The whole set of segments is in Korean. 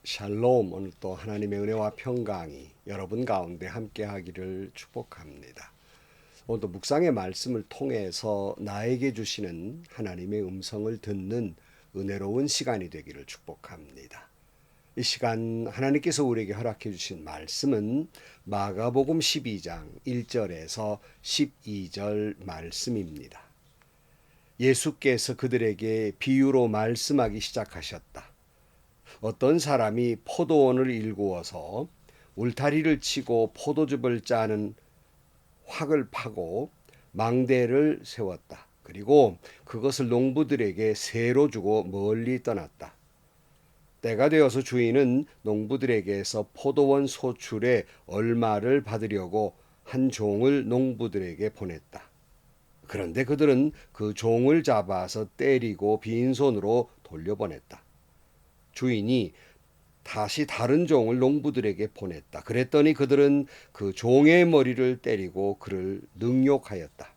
샬롬. 오늘 또 하나님의 은혜와 평강이 여러분 가운데 함께하기를 축복합니다. 오늘도 묵상의 말씀을 통해서 나에게 주시는 하나님의 음성을 듣는 은혜로운 시간이 되기를 축복합니다. 이 시간 하나님께서 우리에게 허락해 주신 말씀은 마가복음 12장 1절에서 12절 말씀입니다. 예수께서 그들에게 비유로 말씀하기 시작하셨다. 어떤 사람이 포도원을 일구어서 울타리를 치고 포도즙을 짜는 확을 파고 망대를 세웠다. 그리고 그것을 농부들에게 세로 주고 멀리 떠났다. 때가 되어서 주인은 농부들에게서 포도원 소출의 얼마를 받으려고 한 종을 농부들에게 보냈다. 그런데 그들은 그 종을 잡아서 때리고 빈손으로 돌려보냈다. 주인이 다시 다른 종을 농부들에게 보냈다. 그랬더니 그들은 그 종의 머리를 때리고 그를 능욕하였다.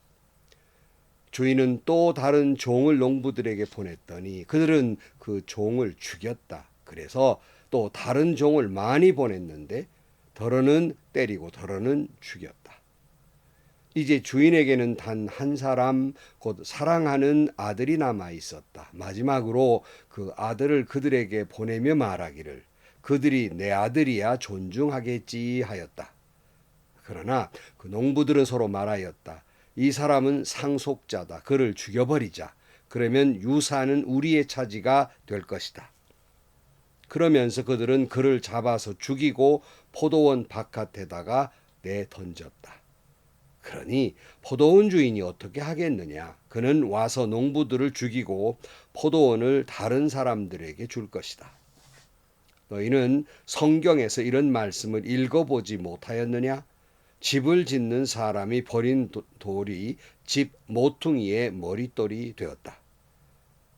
주인은 또 다른 종을 농부들에게 보냈더니 그들은 그 종을 죽였다. 그래서 또 다른 종을 많이 보냈는데 더러는 때리고 더러는 죽였다. 이제 주인에게는 단 한 사람, 곧 사랑하는 아들이 남아 있었다. 마지막으로 그 아들을 그들에게 보내며 말하기를 그들이 내 아들이야 존중하겠지 하였다. 그러나 그 농부들은 서로 말하였다. 이 사람은 상속자다. 그를 죽여버리자. 그러면 유산은 우리의 차지가 될 것이다. 그러면서 그들은 그를 잡아서 죽이고 포도원 바깥에다가 내던졌다. 그러니 포도원 주인이 어떻게 하겠느냐? 그는 와서 농부들을 죽이고 포도원을 다른 사람들에게 줄 것이다. 너희는 성경에서 이런 말씀을 읽어보지 못하였느냐? 집을 짓는 사람이 버린 돌이 집 모퉁이의 머릿돌이 되었다.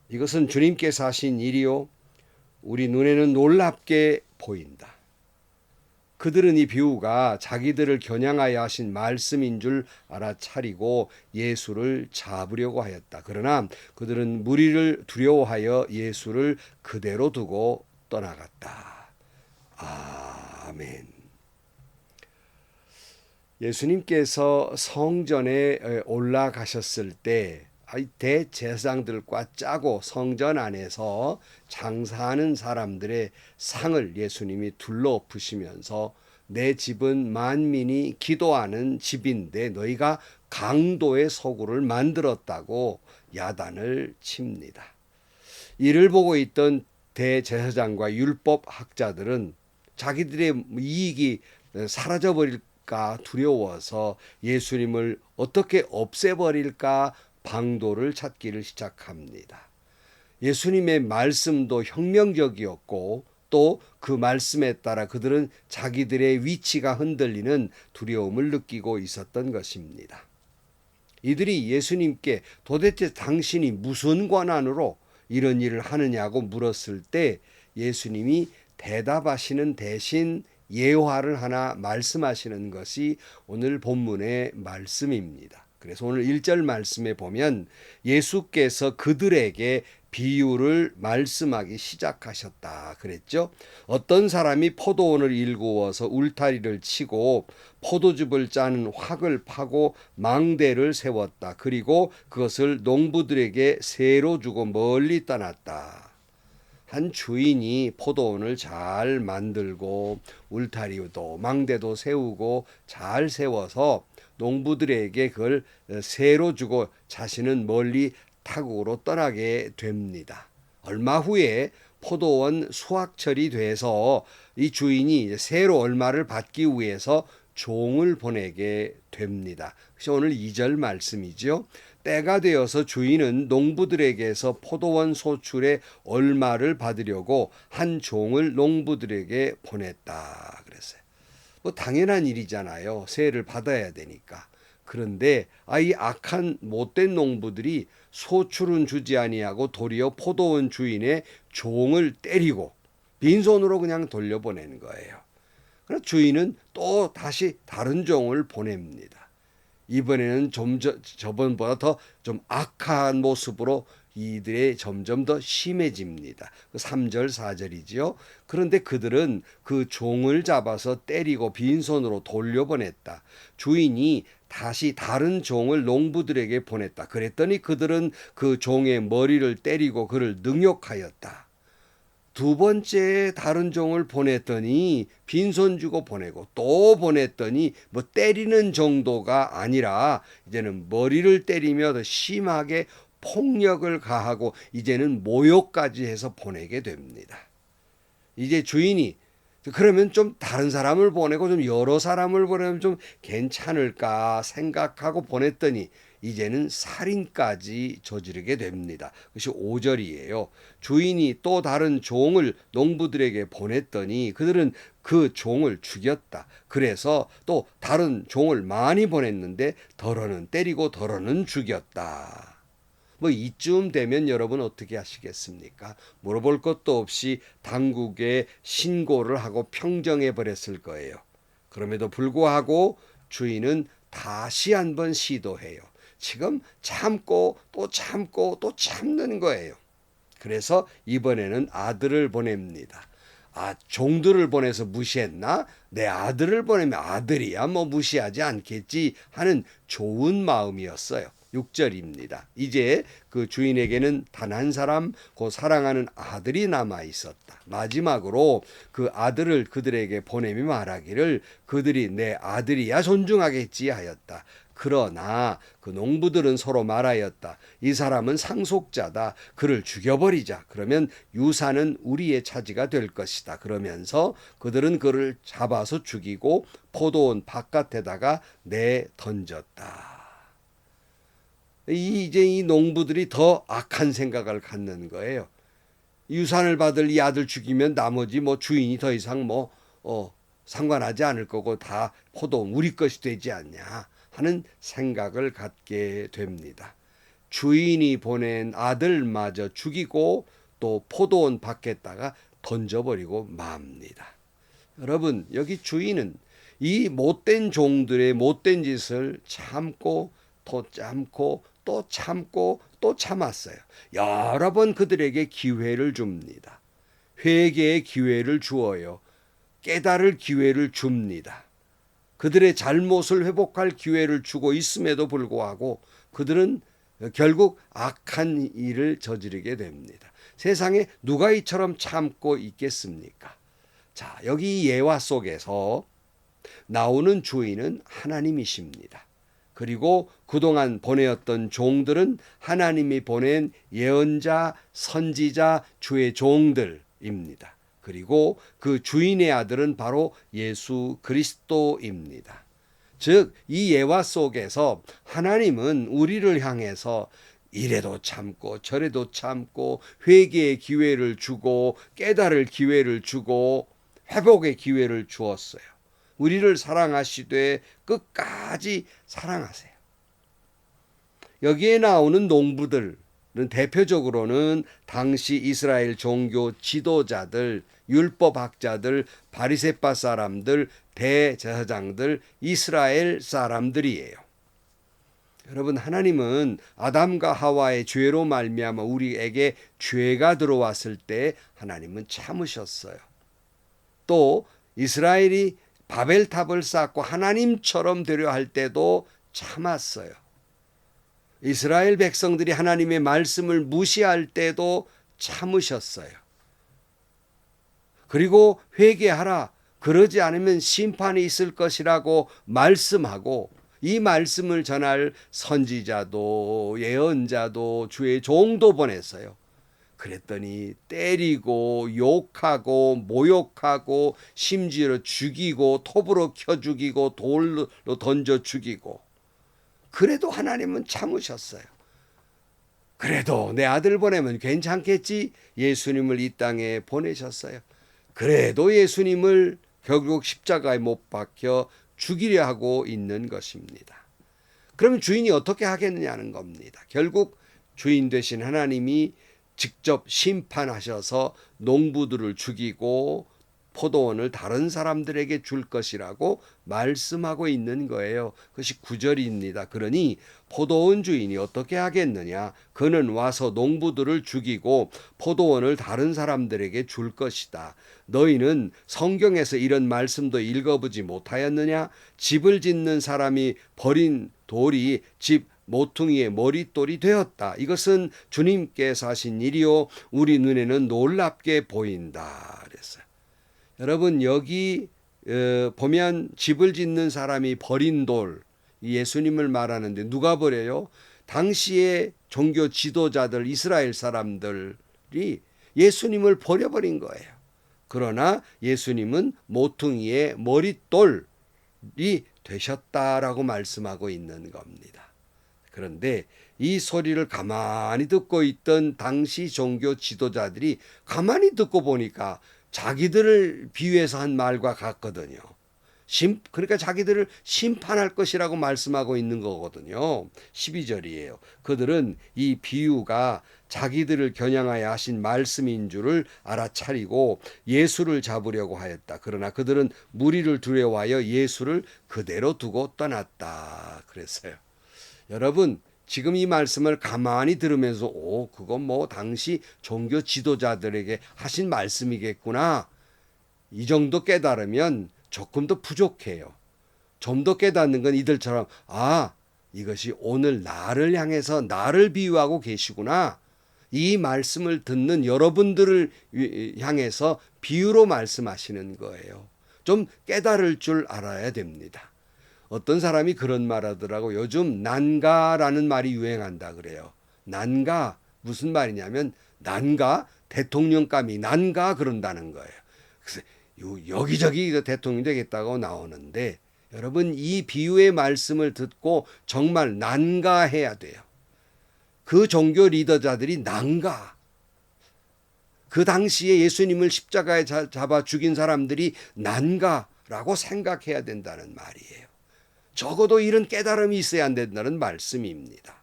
이것은 주님께서 하신 일이요. 우리 눈에는 놀랍게 보인다. 그들은 이 비유가 자기들을 겨냥하여 하신 말씀인 줄 알아차리고 예수를 잡으려고 하였다. 그러나 그들은 무리를 두려워하여 예수를 그대로 두고 떠나갔다. 아멘. 예수님께서 성전에 올라가셨을 때 대제사장들과 짜고 성전 안에서 장사하는 사람들의 상을 예수님이 둘러엎으시면서 내 집은 만민이 기도하는 집인데 너희가 강도의 서구를 만들었다고 야단을 칩니다. 이를 보고 있던 대제사장과 율법학자들은 자기들의 이익이 사라져버릴까 두려워서 예수님을 어떻게 없애버릴까 방도를 찾기를 시작합니다. 예수님의 말씀도 혁명적이었고 또 그 말씀에 따라 그들은 자기들의 위치가 흔들리는 두려움을 느끼고 있었던 것입니다. 이들이 예수님께 도대체 당신이 무슨 권한으로 이런 일을 하느냐고 물었을 때 예수님이 대답하시는 대신 예화를 하나 말씀하시는 것이 오늘 본문의 말씀입니다. 그래서 오늘 1절 말씀에 보면 예수께서 그들에게 비유를 말씀하기 시작하셨다 그랬죠. 어떤 사람이 포도원을 일구어서 울타리를 치고 포도즙을 짜는 확을 파고 망대를 세웠다. 그리고 그것을 농부들에게 세로 주고 멀리 떠났다. 한 주인이 포도원을 잘 만들고 울타리도 망대도 세우고 잘 세워서 농부들에게 그걸 세로 주고 자신은 멀리 타국으로 떠나게 됩니다. 얼마 후에 포도원 수확철이 돼서 이 주인이 세로 얼마를 받기 위해서 종을 보내게 됩니다. 그래서 오늘 2절 말씀이죠. 때가 되어서 주인은 농부들에게서 포도원 소출의 얼마를 받으려고 한 종을 농부들에게 보냈다 그랬어요. 뭐 당연한 일이잖아요. 세를 받아야 되니까. 그런데 이 악한 못된 농부들이 소출은 주지 아니하고 도리어 포도원 주인의 종을 때리고 빈손으로 그냥 돌려보내는 거예요. 그래서 주인은 또 다시 다른 종을 보냅니다. 이번에는 저번보다 더 좀 악한 모습으로 이들의 점점 더 심해집니다. 3절 4절이지요. 그런데 그들은 그 종을 잡아서 때리고 빈손으로 돌려보냈다. 주인이 다시 다른 종을 농부들에게 보냈다. 그랬더니 그들은 그 종의 머리를 때리고 그를 능욕하였다. 두 번째 다른 종을 보냈더니 빈손 주고 보내고 또 보냈더니 뭐 때리는 정도가 아니라 이제는 머리를 때리며 더 심하게 폭력을 가하고 이제는 모욕까지 해서 보내게 됩니다. 이제 주인이 그러면 좀 다른 사람을 보내고 좀 여러 사람을 보내면 좀 괜찮을까 생각하고 보냈더니 이제는 살인까지 저지르게 됩니다. 그것이 5절이에요. 주인이 또 다른 종을 농부들에게 보냈더니 그들은 그 종을 죽였다. 그래서 또 다른 종을 많이 보냈는데 덜어는 때리고 덜어는 죽였다. 뭐 이쯤 되면 여러분 어떻게 하시겠습니까? 물어볼 것도 없이 당국에 신고를 하고 평정해 버렸을 거예요. 그럼에도 불구하고 주인은 다시 한번 시도해요. 지금 참고 또 참고 또 참는 거예요. 그래서 이번에는 아들을 보냅니다. 종들을 보내서 무시했나? 내 아들을 보내면 아들이야 뭐 무시하지 않겠지 하는 좋은 마음이었어요. 6절입니다. 이제 그 주인에게는 단 한 사람 그 사랑하는 아들이 남아 있었다. 마지막으로 그 아들을 그들에게 보내며 말하기를 그들이 내 아들이야 존중하겠지 하였다. 그러나 그 농부들은 서로 말하였다. 이 사람은 상속자다. 그를 죽여버리자. 그러면 유산은 우리의 차지가 될 것이다. 그러면서 그들은 그를 잡아서 죽이고 포도원 바깥에다가 내던졌다. 이제 이 농부들이 더 악한 생각을 갖는 거예요. 유산을 받을 이 아들 죽이면 나머지 뭐 주인이 더 이상 상관하지 않을 거고 다 포도원 우리 것이 되지 않냐 하는 생각을 갖게 됩니다. 주인이 보낸 아들마저 죽이고 또 포도원 밖에다가 던져버리고 맙니다. 여러분 여기 주인은 이 못된 종들의 못된 짓을 참고 또 참고 또 참고 또 참았어요. 여러 번 그들에게 기회를 줍니다. 회개의 기회를 주어요. 깨달을 기회를 줍니다. 그들의 잘못을 회복할 기회를 주고 있음에도 불구하고 그들은 결국 악한 일을 저지르게 됩니다. 세상에 누가 이처럼 참고 있겠습니까? 자, 여기 예화 속에서 나오는 주인은 하나님이십니다. 그리고 그동안 보내었던 종들은 하나님이 보낸 예언자, 선지자, 주의 종들입니다. 그리고 그 주인의 아들은 바로 예수 그리스도입니다. 즉, 이 예화 속에서 하나님은 우리를 향해서 이래도 참고 저래도 참고 회개의 기회를 주고 깨달을 기회를 주고 회복의 기회를 주었어요. 우리를 사랑하시되 끝까지 사랑하세요. 여기에 나오는 농부들은 대표적으로는 당시 이스라엘 종교 지도자들, 율법학자들, 바리새파 사람들, 대제사장들, 이스라엘 사람들이에요. 여러분 하나님은 아담과 하와의 죄로 말미암아 우리에게 죄가 들어왔을 때 하나님은 참으셨어요. 또 이스라엘이 바벨탑을 쌓고 하나님처럼 되려 할 때도 참았어요. 이스라엘 백성들이 하나님의 말씀을 무시할 때도 참으셨어요. 그리고 회개하라. 그러지 않으면 심판이 있을 것이라고 말씀하고 이 말씀을 전할 선지자도 예언자도 주의 종도 보냈어요. 그랬더니 때리고 욕하고 모욕하고 심지어 죽이고 톱으로 켜 죽이고 돌로 던져 죽이고 그래도 하나님은 참으셨어요. 그래도 내 아들 보내면 괜찮겠지? 예수님을 이 땅에 보내셨어요. 그래도 예수님을 결국 십자가에 못 박혀 죽이려 하고 있는 것입니다. 그러면 주인이 어떻게 하겠느냐는 겁니다. 결국 주인 되신 하나님이 직접 심판하셔서 농부들을 죽이고 포도원을 다른 사람들에게 줄 것이라고 말씀하고 있는 거예요. 그것이 9절입니다. 그러니 포도원 주인이 어떻게 하겠느냐? 그는 와서 농부들을 죽이고 포도원을 다른 사람들에게 줄 것이다. 너희는 성경에서 이런 말씀도 읽어보지 못하였느냐? 집을 짓는 사람이 버린 돌이 집 모퉁이의 머릿돌이 되었다. 이것은 주님께서 하신 일이요 우리 눈에는 놀랍게 보인다. 그랬어요. 여러분 여기 보면 집을 짓는 사람이 버린 돌, 예수님을 말하는데 누가 버려요? 당시의 종교 지도자들 이스라엘 사람들이 예수님을 버려버린 거예요. 그러나 예수님은 모퉁이의 머릿돌이 되셨다라고 말씀하고 있는 겁니다. 그런데 이 소리를 가만히 듣고 있던 당시 종교 지도자들이 가만히 듣고 보니까 자기들을 비유해서 한 말과 같거든요. 그러니까 자기들을 심판할 것이라고 말씀하고 있는 거거든요. 12절이에요. 그들은 이 비유가 자기들을 겨냥하여 하신 말씀인 줄을 알아차리고 예수를 잡으려고 하였다. 그러나 그들은 무리를 두려워하여 예수를 그대로 두고 떠났다. 그랬어요. 여러분 지금 이 말씀을 가만히 들으면서 그건 뭐 당시 종교 지도자들에게 하신 말씀이겠구나. 이 정도 깨달으면 조금 더 부족해요. 좀 더 깨닫는 건 이들처럼 이것이 오늘 나를 향해서 나를 비유하고 계시구나. 이 말씀을 듣는 여러분들을 향해서 비유로 말씀하시는 거예요. 좀 깨달을 줄 알아야 됩니다. 어떤 사람이 그런 말 하더라고. 요즘 난가라는 말이 유행한다 그래요. 난가 무슨 말이냐면 난가 대통령감이 난가 그런다는 거예요. 그래서 여기저기 대통령이 되겠다고 나오는데 여러분 이 비유의 말씀을 듣고 정말 난가해야 돼요. 그 종교 리더자들이 난가. 그 당시에 예수님을 십자가에 잡아 죽인 사람들이 난가라고 생각해야 된다는 말이에요. 적어도 이런 깨달음이 있어야 된다는 말씀입니다.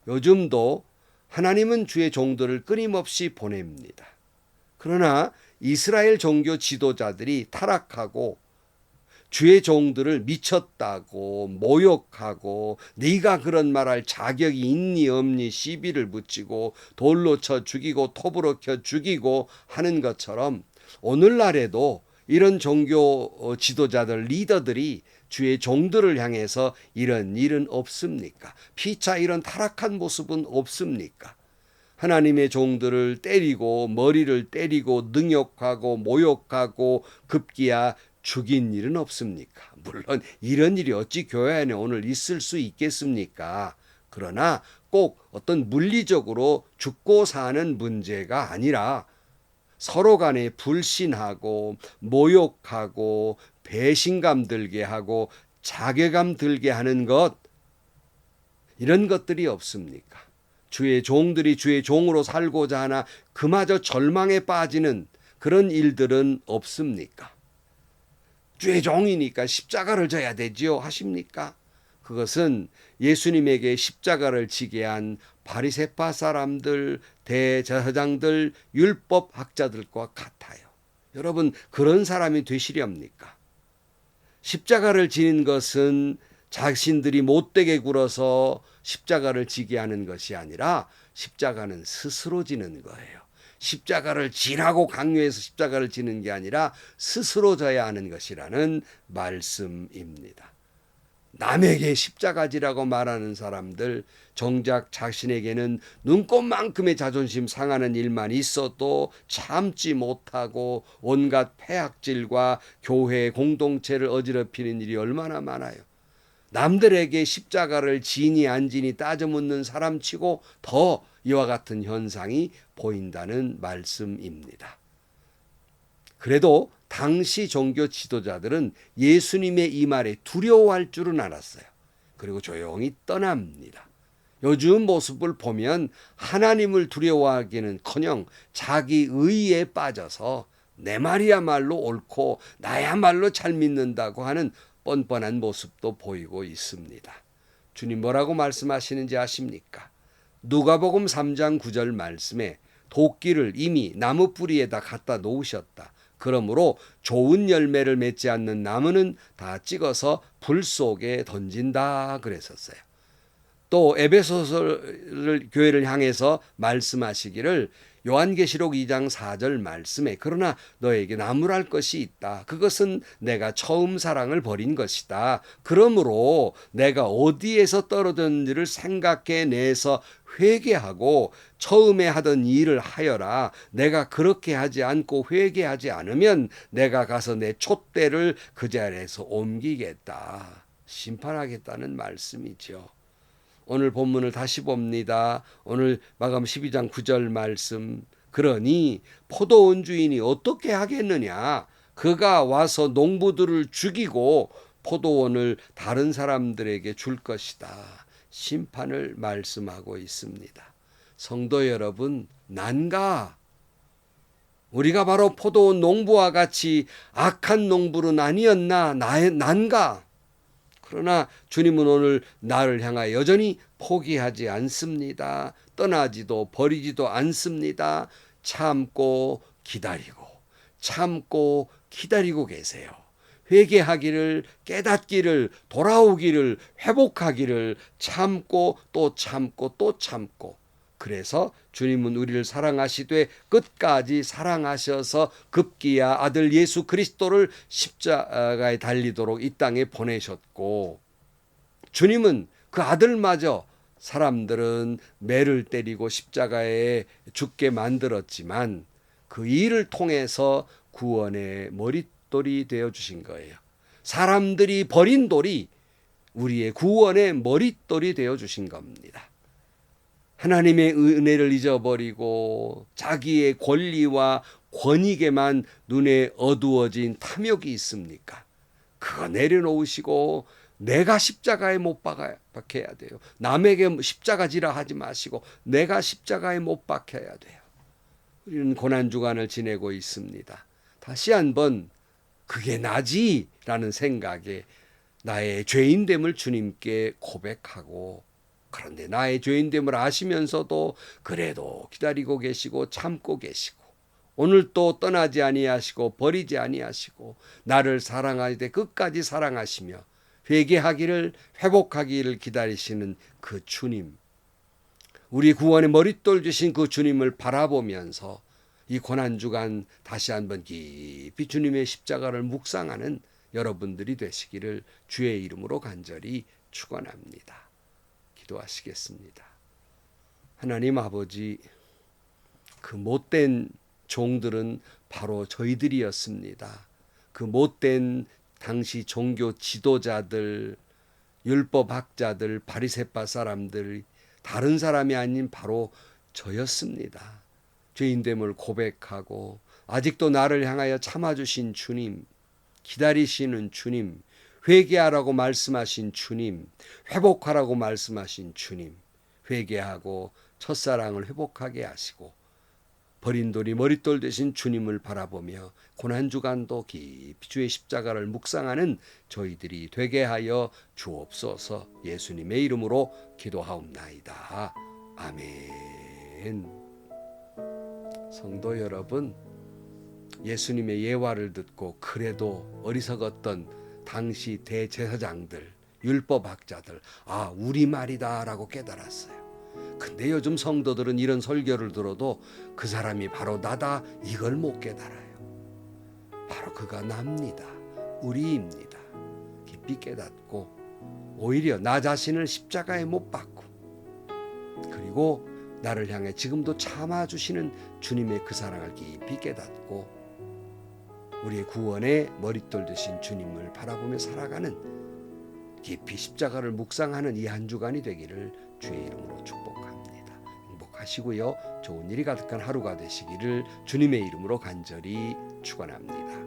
요즘도 하나님은 주의 종들을 끊임없이 보냅니다. 그러나 이스라엘 종교 지도자들이 타락하고 주의 종들을 미쳤다고 모욕하고 네가 그런 말할 자격이 있니 없니 시비를 붙이고 돌로 쳐 죽이고 톱으로 켜 죽이고 하는 것처럼 오늘날에도 이런 종교 지도자들 리더들이 주의 종들을 향해서 이런 일은 없습니까? 피차 이런 타락한 모습은 없습니까? 하나님의 종들을 때리고 머리를 때리고 능욕하고 모욕하고 급기야 죽인 일은 없습니까? 물론 이런 일이 어찌 교회 안에 오늘 있을 수 있겠습니까? 그러나 꼭 어떤 물리적으로 죽고 사는 문제가 아니라 서로 간에 불신하고 모욕하고 배신감 들게 하고 자괴감 들게 하는 것, 이런 것들이 없습니까? 주의 종들이 주의 종으로 살고자 하나 그마저 절망에 빠지는 그런 일들은 없습니까? 주의 종이니까 십자가를 져야 되지요 하십니까? 그것은 예수님에게 십자가를 지게 한 바리새파 사람들, 대제사장들, 율법학자들과 같아요. 여러분 그런 사람이 되시렵니까? 십자가를 지는 것은 자신들이 못되게 굴어서 십자가를 지게 하는 것이 아니라 십자가는 스스로 지는 거예요. 십자가를 지라고 강요해서 십자가를 지는 게 아니라 스스로 져야 하는 것이라는 말씀입니다. 남에게 십자가지라고 말하는 사람들, 정작 자신에게는 눈꽃만큼의 자존심 상하는 일만 있어도 참지 못하고 온갖 폐악질과 교회 공동체를 어지럽히는 일이 얼마나 많아요. 남들에게 십자가를 지니 안 지니 따져 묻는 사람치고 더 이와 같은 현상이 보인다는 말씀입니다. 그래도 당시 종교 지도자들은 예수님의 이 말에 두려워할 줄은 알았어요. 그리고 조용히 떠납니다. 요즘 모습을 보면 하나님을 두려워하기는커녕 자기 의에 빠져서 내 말이야말로 옳고 나야말로 잘 믿는다고 하는 뻔뻔한 모습도 보이고 있습니다. 주님 뭐라고 말씀하시는지 아십니까? 누가복음 3장 9절 말씀에 도끼를 이미 나무 뿌리에다 갖다 놓으셨다. 그러므로 좋은 열매를 맺지 않는 나무는 다 찍어서 불 속에 던진다 그랬었어요. 또 에베소서 교회를 향해서 말씀하시기를 요한계시록 2장 4절 말씀에 그러나 너에게 나무랄 것이 있다. 그것은 내가 처음 사랑을 버린 것이다. 그러므로 내가 어디에서 떨어졌는지를 생각해내서 회개하고 처음에 하던 일을 하여라. 내가 그렇게 하지 않고 회개하지 않으면 내가 가서 내 촛대를 그 자리에서 옮기겠다. 심판하겠다는 말씀이죠. 오늘 본문을 다시 봅니다. 오늘 마감 12장 9절 말씀. 그러니 포도원 주인이 어떻게 하겠느냐? 그가 와서 농부들을 죽이고 포도원을 다른 사람들에게 줄 것이다. 심판을 말씀하고 있습니다. 성도 여러분, 난가? 우리가 바로 포도원 농부와 같이 악한 농부는 아니었나? 난가? 그러나 주님은 오늘 나를 향하여 여전히 포기하지 않습니다. 떠나지도 버리지도 않습니다. 참고 기다리고 계세요. 회개하기를, 깨닫기를, 돌아오기를, 회복하기를 참고 또 참고 또 참고. 그래서 주님은 우리를 사랑하시되 끝까지 사랑하셔서 급기야 아들 예수 그리스도를 십자가에 달리도록 이 땅에 보내셨고, 주님은 그 아들마저 사람들은 매를 때리고 십자가에 죽게 만들었지만 그 일을 통해서 구원의 머릿돌이 되어주신 거예요. 사람들이 버린 돌이 우리의 구원의 머릿돌이 되어주신 겁니다. 하나님의 은혜를 잊어버리고 자기의 권리와 권익에만 눈에 어두워진 탐욕이 있습니까? 그거 내려놓으시고 내가 십자가에 못 박혀야 돼요. 남에게 십자가지라 하지 마시고 내가 십자가에 못 박혀야 돼요. 우리는 고난주간을 지내고 있습니다. 다시 한번 그게 나지라는 생각에 나의 죄인됨을 주님께 고백하고, 그런데 나의 죄인됨을 아시면서도 그래도 기다리고 계시고 참고 계시고 오늘 또 떠나지 아니하시고 버리지 아니하시고 나를 사랑하되 끝까지 사랑하시며 회개하기를 회복하기를 기다리시는 그 주님, 우리 구원의 머릿돌 주신 그 주님을 바라보면서 이 고난주간 다시 한번 깊이 주님의 십자가를 묵상하는 여러분들이 되시기를 주의 이름으로 간절히 축원합니다. 기도하시겠습니다. 하나님 아버지, 그 못된 종들은 바로 저희들이었습니다. 그 못된 당시 종교 지도자들, 율법학자들, 바리새파 사람들, 다른 사람이 아닌 바로 저였습니다. 죄인됨을 고백하고 아직도 나를 향하여 참아주신 주님, 기다리시는 주님, 회개하라고 말씀하신 주님, 회복하라고 말씀하신 주님, 회개하고 첫사랑을 회복하게 하시고 버린 돌이 머릿돌 되신 주님을 바라보며 고난주간도 깊이 주의 십자가를 묵상하는 저희들이 되게 하여 주옵소서. 예수님의 이름으로 기도하옵나이다. 아멘. 성도 여러분, 예수님의 예화를 듣고 그래도 어리석었던 당시 대제사장들, 율법학자들, 아, 우리말이다 라고 깨달았어요. 근데 요즘 성도들은 이런 설교를 들어도 그 사람이 바로 나다 이걸 못 깨달아요. 바로 그가 납니다. 우리입니다. 깊이 깨닫고 오히려 나 자신을 십자가에 못 박고, 그리고 나를 향해 지금도 참아주시는 주님의 그 사랑을 깊이 깨닫고 우리의 구원의 머릿돌 되신 주님을 바라보며 살아가는, 깊이 십자가를 묵상하는 이 한 주간이 되기를 주의 이름으로 축복합니다. 행복하시고요. 좋은 일이 가득한 하루가 되시기를 주님의 이름으로 간절히 축원합니다.